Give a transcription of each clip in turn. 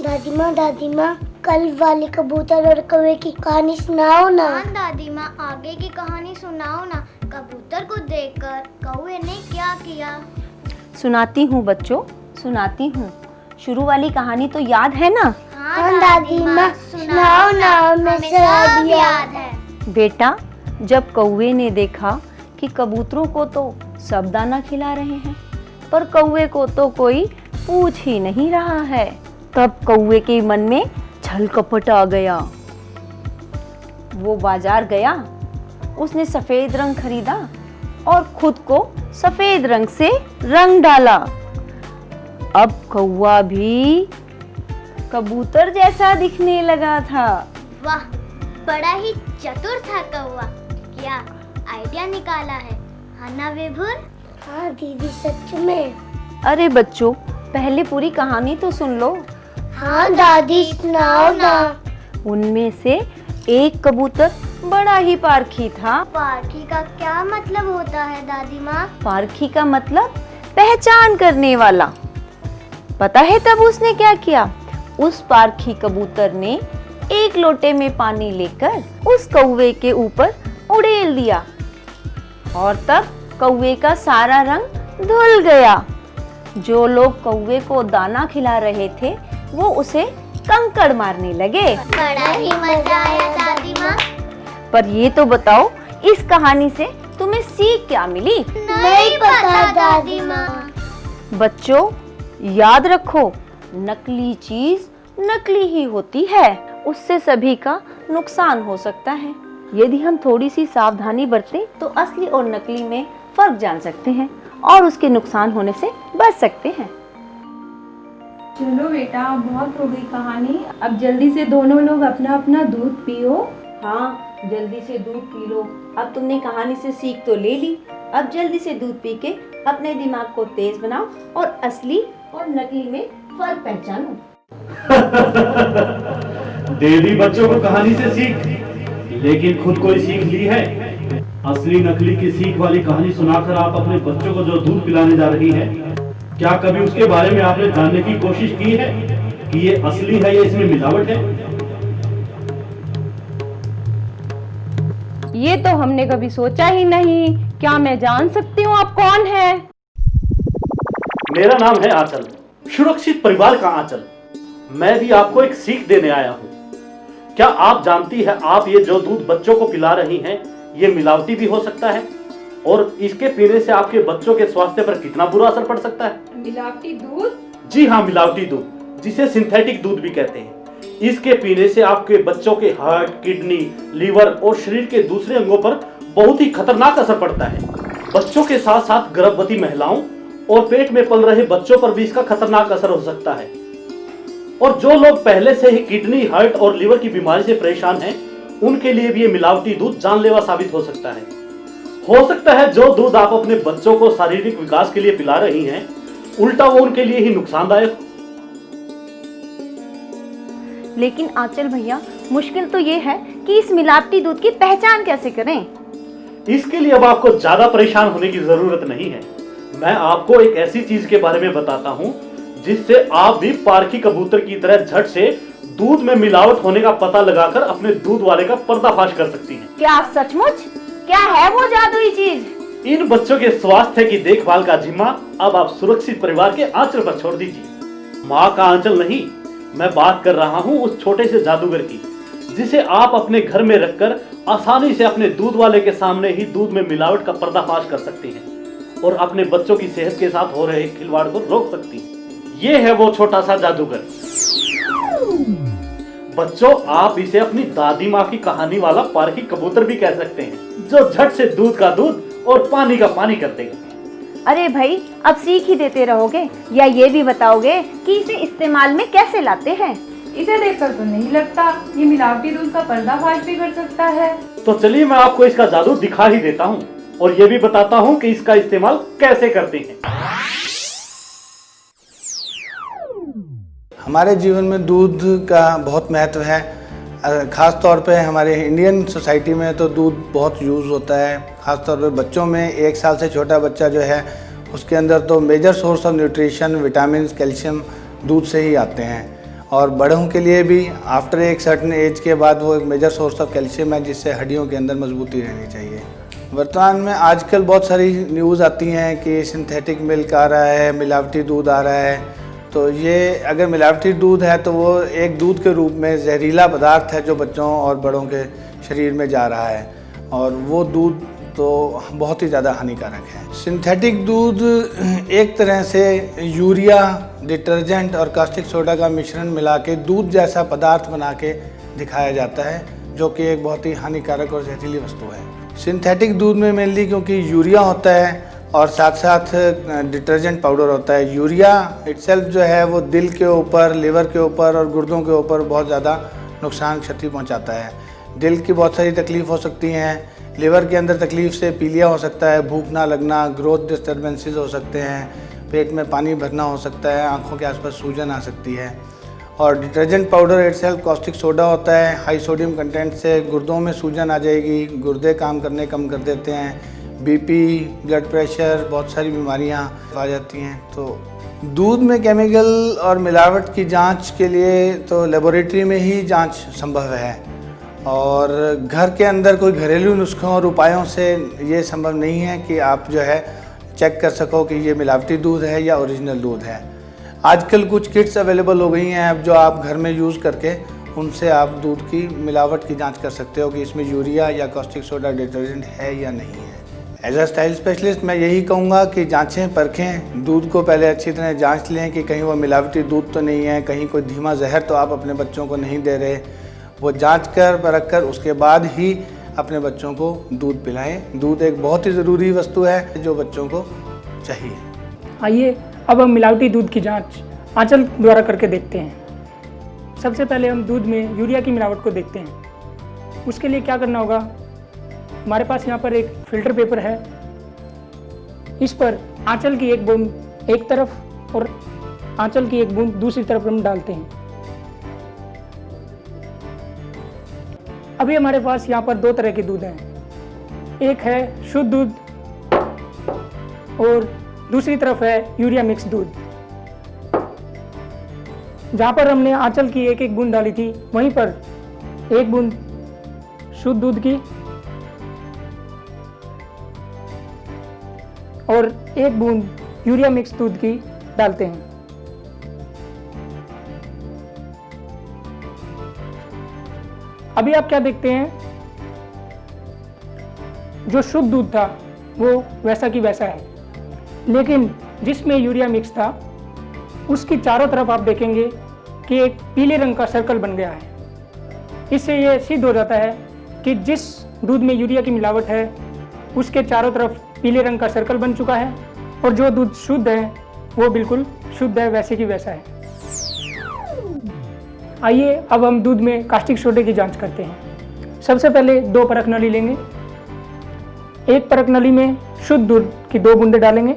दादी माँ कल वाली कबूतर और कौवे की कहानी सुनाओ ना। हाँ दादी माँ, आगे की कहानी सुनाओ ना। कबूतर को देखकर कौवे ने क्या किया? सुनाती हूँ बच्चों, सुनाती हूँ। शुरू वाली कहानी तो याद है ना? हाँ दादी माँ सुनाओ ना, हमें सब याद है। बेटा, जब कौवे ने देखा कि कबूतरों को तो सब दाना खिला रहे हैं पर कौवे को तो कोई पूछ ही नहीं रहा है, तब कौवे के मन में छल कपट आ गया। वो बाजार गया, उसने सफेद रंग खरीदा और खुद को सफेद रंग से रंग डाला। अब कौवा भी कबूतर जैसा दिखने लगा था। वाह, बड़ा ही चतुर था कौवा। क्या आइडिया निकाला है ना विभुर? हाँ दीदी सच में। अरे बच्चों, पहले पूरी कहानी तो सुन लो। हाँ दादी सुनाओ ना। उनमें से एक कबूतर बड़ा ही पारखी था। पारखी का क्या मतलब होता है दादी माँ? पारखी का मतलब पहचान करने वाला। पता है तब उसने क्या किया? उस पारखी कबूतर ने एक लोटे में पानी लेकर उस कौवे के ऊपर उड़ेल दिया और तब कौवे का सारा रंग धुल गया। जो लोग कौवे को दाना खिला रहे थे वो उसे कंकड़ मारने लगे। बड़ा ही मजा आया दादी माँ। पर ये तो बताओ, इस कहानी से तुम्हें सीख क्या मिली? नहीं पता दादी माँ। बच्चों, याद रखो, नकली चीज नकली ही होती है, उससे सभी का नुकसान हो सकता है। यदि हम थोड़ी सी सावधानी बरतें तो असली और नकली में फर्क जान सकते हैं और उसके नुकसान होने से बच सकते हैं। चलो बेटा, बहुत हो गई कहानी। अब जल्दी से दोनों लोग अपना अपना दूध पियो। हाँ, जल्दी से दूध पी लो। अब तुमने कहानी से सीख तो ले ली, अब जल्दी से दूध पी के अपने दिमाग को तेज बनाओ और असली और नकली में फर्क पहचानो। दे दी बच्चों को कहानी से सीख, लेकिन खुद कोई सीख ली है? असली नकली की सीख वाली कहानी सुनाकर आप अपने बच्चों को जो दूध पिलाने जा रही है, क्या कभी उसके बारे में आपने जानने की कोशिश की है कि ये असली है या इसमें मिलावट है? ये तो हमने कभी सोचा ही नहीं। क्या मैं जान सकती हूँ आप कौन है? मेरा नाम है आंचल, सुरक्षित परिवार का आंचल। मैं भी आपको एक सीख देने आया हूँ। क्या आप जानती है, आप ये जो दूध बच्चों को पिला रही हैं, ये मिलावटी भी हो सकता है और इसके पीने से आपके बच्चों के स्वास्थ्य पर कितना बुरा असर पड़ सकता है? मिलावटी दूध? जी हाँ, मिलावटी दूध, जिसे सिंथेटिक दूध भी कहते हैं। इसके पीने से आपके बच्चों के हार्ट, किडनी, लीवर और शरीर के दूसरे अंगों पर बहुत ही खतरनाक असर पड़ता है। बच्चों के साथ साथ गर्भवती महिलाओं और पेट में पल रहे बच्चों पर भी इसका खतरनाक असर हो सकता है। और जो लोग पहले से ही किडनी, हार्ट और लीवर की बीमारी से परेशान हैं, उनके लिए भी ये मिलावटी दूध जानलेवा साबित हो सकता है। हो सकता है जो दूध आप अपने बच्चों को शारीरिक विकास के लिए पिला रही हैं, उल्टा वो उनके लिए ही नुकसानदायक। लेकिन आंचल भैया, मुश्किल तो ये है कि इस मिलावटी दूध की पहचान कैसे करें? इसके लिए अब आपको ज्यादा परेशान होने की जरूरत नहीं है। मैं आपको एक ऐसी चीज के बारे में बताता हूँ जिससे आप भी पारखी कबूतर की तरह झट से दूध में मिलावट होने का पता लगाकर अपने दूध वाले का पर्दाफाश कर सकती हैं। क्या सचमुच? क्या है वो जादुई चीज? इन बच्चों के स्वास्थ्य की देखभाल का जिम्मा अब आप सुरक्षित परिवार के आंचल पर छोड़ दीजिए। माँ का आंचल नहीं, मैं बात कर रहा हूँ उस छोटे से जादूगर की, जिसे आप अपने घर में रखकर आसानी से अपने दूध वाले के सामने ही दूध में मिलावट का पर्दाफाश कर सकती हैं और अपने बच्चों की सेहत के साथ हो रहे खिलवाड़ को रोक सकती हैं। ये है वो छोटा सा जादूगर। बच्चों, आप इसे अपनी दादी माँ की कहानी वाला पारखी कबूतर भी कह सकते हैं, जो झट से दूध का दूध और पानी का पानी कर देगा। अरे भाई, अब सीख ही देते रहोगे या ये भी बताओगे कि इसे इस्तेमाल में कैसे लाते हैं? इसे देखकर तो नहीं लगता ये मिलावटी दूध का पर्दाफाश भी कर सकता है। तो चलिए मैं आपको इसका जादू दिखा ही देता हूँ और ये भी बताता हूँ कि इसका इस्तेमाल कैसे करते हैं। हमारे जीवन में दूध का बहुत महत्व है। ख़ास तौर पे हमारे इंडियन सोसाइटी में तो दूध बहुत यूज़ होता है। ख़ास तौर पे बच्चों में, 1 साल से छोटा बच्चा जो है उसके अंदर तो major source of nutrition, vitamin, calcium दूध से ही आते हैं। और बड़ों के लिए भी आफ्टर एक सर्टेन एज के बाद वो एक मेजर सोर्स ऑफ कैल्शियम है, जिससे हड्डियों के अंदर मजबूती रहनी चाहिए। वर्तमान में आजकल बहुत सारी न्यूज़ आती हैं कि सिंथेटिक मिल्क आ रहा है, मिलावटी दूध आ रहा है। तो ये अगर मिलावटी दूध है तो वो एक दूध के रूप में जहरीला पदार्थ है जो बच्चों और बड़ों के शरीर में जा रहा है, और वो दूध तो बहुत ही ज़्यादा हानिकारक है। सिंथेटिक दूध एक तरह से यूरिया, डिटर्जेंट और कास्टिक सोडा का मिश्रण मिला के दूध जैसा पदार्थ बना के दिखाया जाता है, जो कि एक बहुत ही हानिकारक और जहरीली वस्तु है। सिंथेटिक दूध में मेनली क्योंकि यूरिया होता है और साथ साथ डिटर्जेंट पाउडर होता है। यूरिया इटसेल्फ जो है वो दिल के ऊपर, लिवर के ऊपर और गुर्दों के ऊपर बहुत ज़्यादा नुकसान, क्षति पहुंचाता है। दिल की बहुत सारी तकलीफ़ हो सकती हैं, लिवर के अंदर तकलीफ़ से पीलिया हो सकता है, भूख ना लगना, ग्रोथ डिस्टर्बेंसेस हो सकते हैं, पेट में पानी भरना हो सकता है, आँखों के आसपास सूजन आ सकती है। और detergent powder itself caustic soda होता है, हाई सोडियम कंटेंट से गुर्दों में सूजन आ जाएगी, गुर्दे काम करने कम कर देते हैं, बीपी, ब्लड प्रेशर, बहुत सारी बीमारियां आ जाती हैं। तो दूध में केमिकल और मिलावट की जांच के लिए तो लेबोरेटरी में ही जांच संभव है, और घर के अंदर कोई घरेलू नुस्खों और उपायों से ये संभव नहीं है कि आप जो है चेक कर सको कि ये मिलावटी दूध है या ओरिजिनल दूध है। आजकल कुछ किट्स अवेलेबल हो गई हैं अब, जो आप घर में यूज़ करके उनसे आप दूध की मिलावट की जांच कर सकते हो कि इसमें यूरिया या कॉस्टिक सोडा डिटर्जेंट है या नहीं है। एज अ स्टाइल स्पेशलिस्ट मैं यही कहूँगा कि जांचें परखें, दूध को पहले अच्छी तरह जांच लें कि कहीं वो मिलावटी दूध तो नहीं है, कहीं कोई धीमा जहर तो आप अपने बच्चों को नहीं दे रहे। वो जांच कर परख कर उसके बाद ही अपने बच्चों को दूध पिलाएं। दूध एक बहुत ही ज़रूरी वस्तु है जो बच्चों को चाहिए। आइए अब हम मिलावटी दूध की जांच आंचल द्वारा करके देखते हैं। सबसे पहले हम दूध में यूरिया की मिलावट को देखते हैं। उसके लिए क्या करना होगा, हमारे पास यहाँ पर एक फिल्टर पेपर है, इस पर आंचल की एक बूंद एक तरफ और आंचल की एक बूंद दूसरी तरफ हम डालते हैं। अभी हमारे पास यहाँ पर दो तरह के दूध हैं, एक है शुद्ध दूध और दूसरी तरफ है यूरिया मिक्स दूध। जहाँ पर हमने आंचल की एक एक बूंद डाली थी, वहीं पर एक बूंद शुद्ध दूध की और एक बूंद यूरिया मिक्स दूध की डालते हैं। अभी आप क्या देखते हैं, जो शुद्ध दूध था वो वैसा की वैसा है, लेकिन जिसमें यूरिया मिक्स था उसकी चारों तरफ आप देखेंगे कि एक पीले रंग का सर्कल बन गया है। इससे ये सिद्ध हो जाता है कि जिस दूध में यूरिया की मिलावट है उसके चारों तरफ पीले रंग का सर्कल बन चुका है, और जो दूध शुद्ध है वो बिल्कुल शुद्ध है, वैसे की वैसा है। आइए अब हम दूध में कास्टिक सोडे की जांच करते हैं। सबसे पहले दो परख नली लेंगे, एक परख नली में शुद्ध दूध की 2 बूंदें डालेंगे,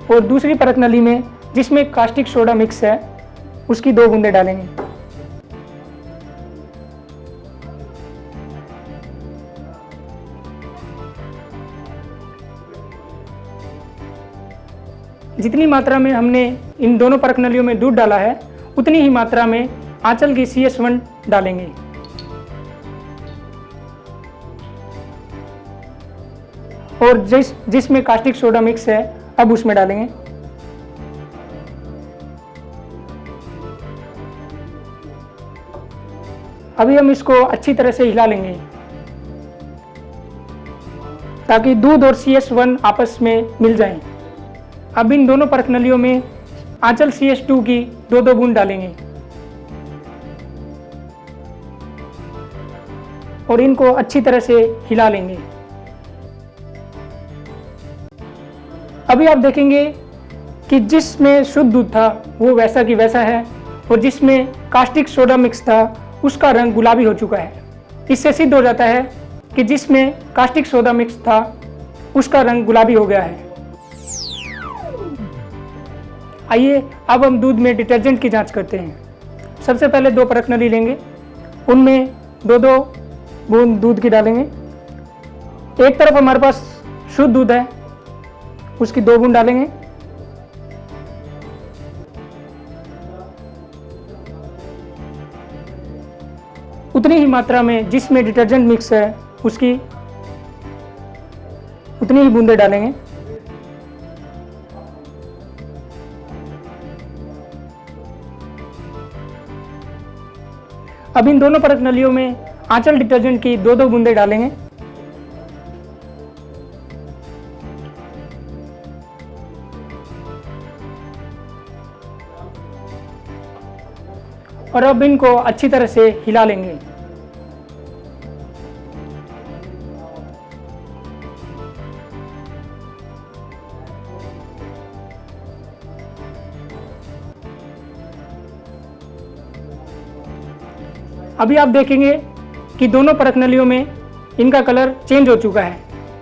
और दूसरी परख नली में जिसमें कास्टिक सोडा मिक्स है उसकी 2 बूंदें डालेंगे। जितनी मात्रा में हमने इन दोनों परख नलियों में दूध डाला है उतनी ही मात्रा में आंचल की CS1 डालेंगे। और जिसमें कास्टिक सोडा मिक्स है अब उसमें डालेंगे। अभी हम इसको अच्छी तरह से हिला लेंगे ताकि दूध और CS1 आपस में मिल जाएं। अब इन दोनों परख नलियों में आंचल CS2 की 2-2 बूंद डालेंगे और इनको अच्छी तरह से हिला लेंगे। अभी आप देखेंगे कि जिसमें शुद्ध दूध था वो वैसा की वैसा है, और जिसमें कास्टिक सोडा मिक्स था उसका रंग गुलाबी हो चुका है। इससे सिद्ध हो जाता है कि जिसमें कास्टिक सोडा मिक्स था उसका रंग गुलाबी हो गया है। आइए अब हम दूध में डिटर्जेंट की जांच करते हैं। सबसे पहले 2 परख नली लेंगे, उनमें 2-2 बूंद दूध की डालेंगे। एक तरफ हमारे पास शुद्ध दूध है उसकी 2 बूंद डालेंगे। उतनी ही मात्रा में जिसमें डिटर्जेंट मिक्स है उसकी उतनी ही बूंदें डालेंगे। अब इन दोनों परत नलियों में आंचल डिटर्जेंट की 2-2 बूंदें डालेंगे। और अब इनको अच्छी तरह से हिला लेंगे। अभी आप देखेंगे कि दोनों परत नलियों में इनका कलर चेंज हो चुका है।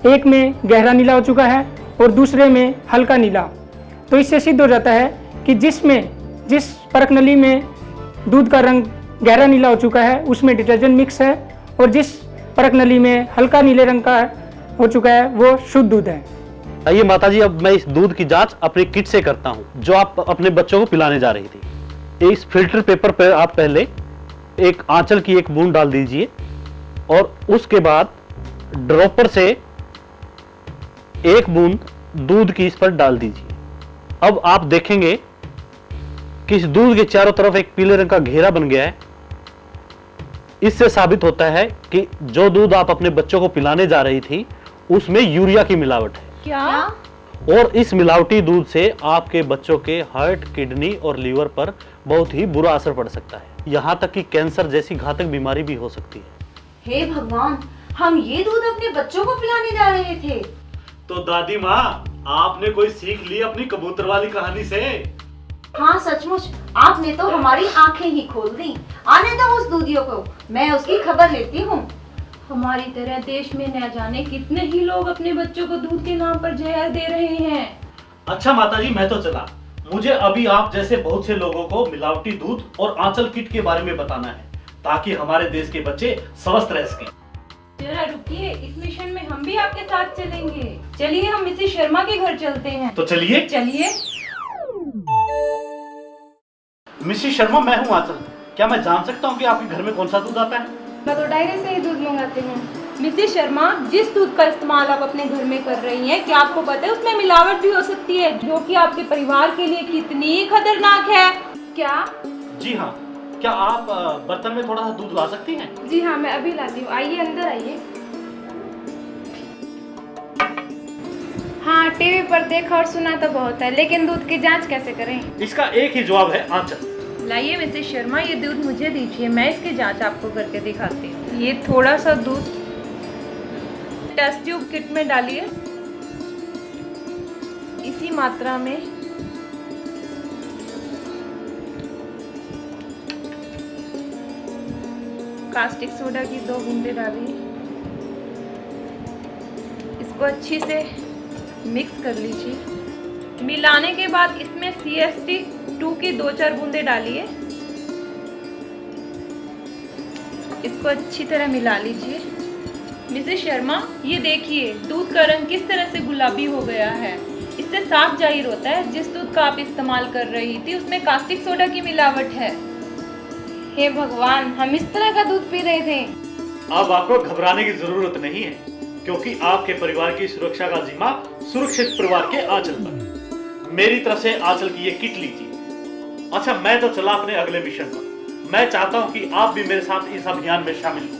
एक में गहरा नीला हो चुका है और दूसरे में हल्का नीला। तो इससे सिद्ध हो जाता है कि जिस परत नली में दूध का रंग गहरा नीला हो चुका है उसमें डिटर्जेंट मिक्स है, और जिस परत नली में हल्का नीले रंग का हो चुका है वो शुद्ध दूध है। आइए माताजी, अब मैं इस दूध की जांच अपनी किट से करता हूं जो आप अपने बच्चों को पिलाने जा रही थी। इस फिल्टर पेपर पर आप पहले एक आंचल की 1 बूंद डाल दीजिए और उसके बाद ड्रॉपर से 1 बूंद दूध की इस पर डाल दीजिए। अब आप देखेंगे कि इस दूध के चारों तरफ एक पीले रंग का घेरा बन गया है। इससे साबित होता है कि जो दूध आप अपने बच्चों को पिलाने जा रही थी उसमें यूरिया की मिलावट है। क्या? और इस मिलावटी दूध से आपके बच्चों के हार्ट, किडनी और लीवर पर बहुत ही बुरा असर पड़ सकता है। यहाँ तक कि कैंसर जैसी घातक बीमारी भी हो सकती है। हे भगवान, हम ये दूध अपने बच्चों को पिलाने जा रहे थे। तो दादी माँ, आपने कोई सीख ली अपनी कबूतर वाली कहानी से? हाँ सचमुच, आपने तो हमारी आंखें ही खोल दी। आने दो उस दूधियों को, मैं उसकी खबर लेती हूँ। हमारी तरह देश में न जाने कितने ही लोग अपने बच्चों को दूध के नाम पर जहर दे रहे हैं। अच्छा माताजी, मैं तो चला। मुझे अभी आप जैसे बहुत से लोगों को मिलावटी दूध और आंचल किट के बारे में बताना है ताकि हमारे देश के बच्चे स्वस्थ रह सकें। जरा रुकिए, इस मिशन में हम भी आपके साथ चलेंगे। चलिए हम मिसेस शर्मा के घर चलते हैं। तो चलिए। चलिए। मिसेस शर्मा, मैं हूँ आंचल। क्या मैं जान सकता हूँ कि आपके घर में कौन सा दूध आता है? मैं तो डायरी से ही दूध मंगाते हैं। मिसेस शर्मा, जिस दूध का इस्तेमाल आप अपने घर में कर रही हैं, क्या आपको पता है उसमें मिलावट भी हो सकती है, जो कि आपके परिवार के लिए कितनी खतरनाक है? क्या? जी हाँ। क्या आप बर्तन में थोड़ा सा दूध ला सकती हैं? जी हाँ, मैं अभी लाती हूँ। आइए अंदर आइए। हाँ, टीवी पर देखा और सुना तो बहुत है, लेकिन दूध की जांच कैसे करें? इसका एक ही जवाब है, आंचल। लाइए मिसेस शर्मा, ये दूध मुझे दीजिए, मैं इसकी जांच आपको करके दिखाती हूँ। ये थोड़ा सा दूध टेस्ट ट्यूब किट में डालिए। इसी मात्रा में कास्टिक सोडा की 2 बूंदें डालिए। इसको अच्छी से मिक्स कर लीजिए। मिलाने के बाद इसमें CST2 की 2-4 बूंदें डालिए। इसको अच्छी तरह मिला लीजिए। मिसेस शर्मा, ये देखिए दूध का रंग किस तरह से गुलाबी हो गया है। इससे साफ जाहिर होता है जिस दूध का आप इस्तेमाल कर रही थी उसमें कास्टिक सोडा की मिलावट है। हे भगवान, हम इस तरह का दूध पी रहे थे। अब आपको घबराने की जरूरत नहीं है, क्योंकि आपके परिवार की सुरक्षा का जिम्मा सुरक्षित परिवार के आंचल पर। मेरी तरफ से आंचल की ये किट लीजिए। अच्छा, मैं तो चला अपने अगले मिशन पर। मैं चाहता हूँ कि आप भी मेरे साथ इस अभियान में शामिल हो।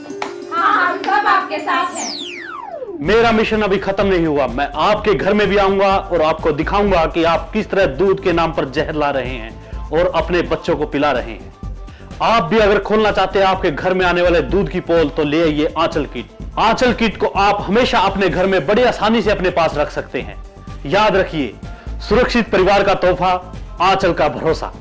हाँ, हम सब आपके साथ हैं। मेरा मिशन अभी खत्म नहीं हुआ। मैं आपके घर में भी आऊंगा और आपको दिखाऊंगा कि आप किस तरह दूध के नाम पर जहर ला रहे हैं और अपने बच्चों को पिला रहे हैं। आप भी अगर खोलना चाहते हैं आपके घर में आने वाले दूध की पोल, तो ले आइए आंचल किट। आंचल किट को आप हमेशा अपने घर में बड़ी आसानी से अपने पास रख सकते हैं। याद रखिए, सुरक्षित परिवार का तोहफा, आंचल का भरोसा।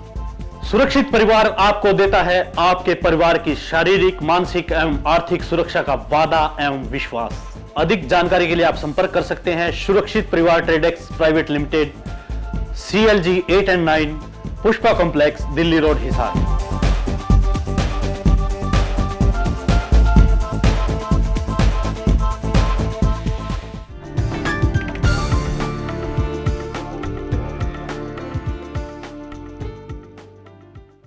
सुरक्षित परिवार आपको देता है आपके परिवार की शारीरिक, मानसिक एवं आर्थिक सुरक्षा का वादा एवं विश्वास। अधिक जानकारी के लिए आप संपर्क कर सकते हैं सुरक्षित परिवार Tradex private limited, CLG 8 and 9, Pushpa complex, Delhi road, Hisar.